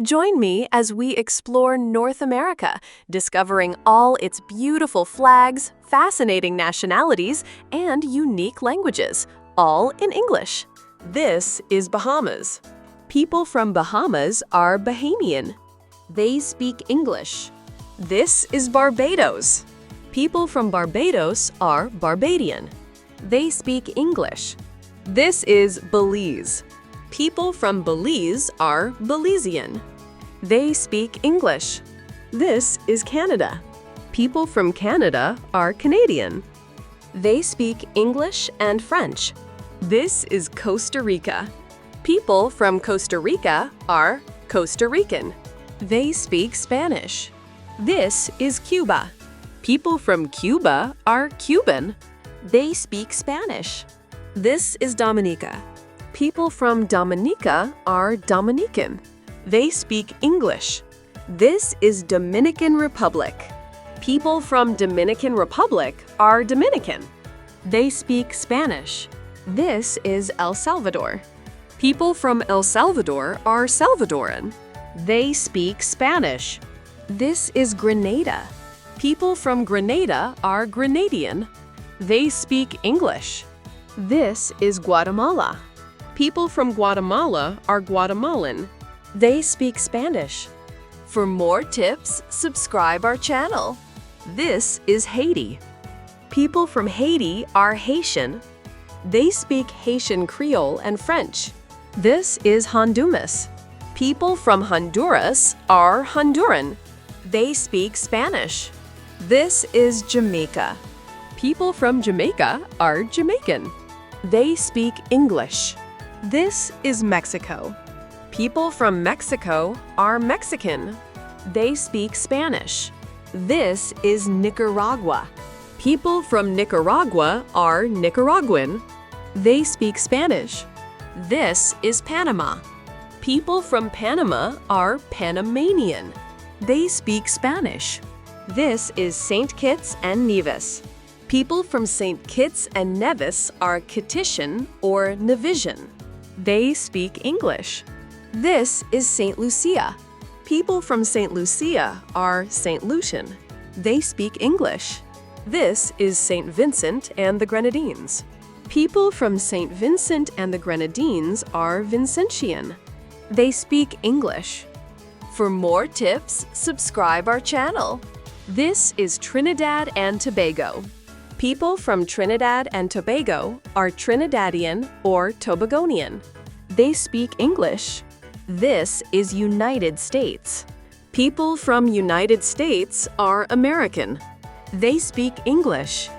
Join me as we explore North America, discovering all its beautiful flags, fascinating nationalities, and unique languages, all in English. This is Bahamas. People from Bahamas are Bahamian. They speak English. This is Barbados. People from Barbados are Barbadian. They speak English. This is Belize. People from Belize are Belizean. They speak English. This is Canada. People from Canada are Canadian. They speak English and French. This is Costa Rica. People from Costa Rica are Costa Rican. They speak Spanish. This is Cuba. People from Cuba are Cuban. They speak Spanish. This is Dominica. People from Dominica are Dominican. They speak English. This is Dominican Republic. People from Dominican Republic are Dominican. They speak Spanish. This is El Salvador. People from El Salvador are Salvadoran. They speak Spanish. This is Grenada. People from Grenada are Grenadian. They speak English. This is Guatemala. People from Guatemala are Guatemalan. They speak Spanish. For more tips, subscribe our channel. This is Haiti. People from Haiti are Haitian. They speak Haitian Creole and French. This is Honduras. People from Honduras are Honduran. They speak Spanish. This is Jamaica. People from Jamaica are Jamaican. They speak English. This is Mexico. People from Mexico are Mexican. They speak Spanish. This is Nicaragua. People from Nicaragua are Nicaraguan. They speak Spanish. This is Panama. People from Panama are Panamanian. They speak Spanish. This is St. Kitts and Nevis. People from St. Kitts and Nevis are Kittitian or Nevisian. They speak English. This is St. Lucia. People from St. Lucia are St. Lucian. They speak English. This is St. Vincent and the Grenadines. People from St. Vincent and the Grenadines are Vincentian. They speak English. For more tips, subscribe our channel. This is Trinidad and Tobago. People from Trinidad and Tobago are Trinidadian or Tobagonian. They speak English. This is United States. People from United States are American. They speak English.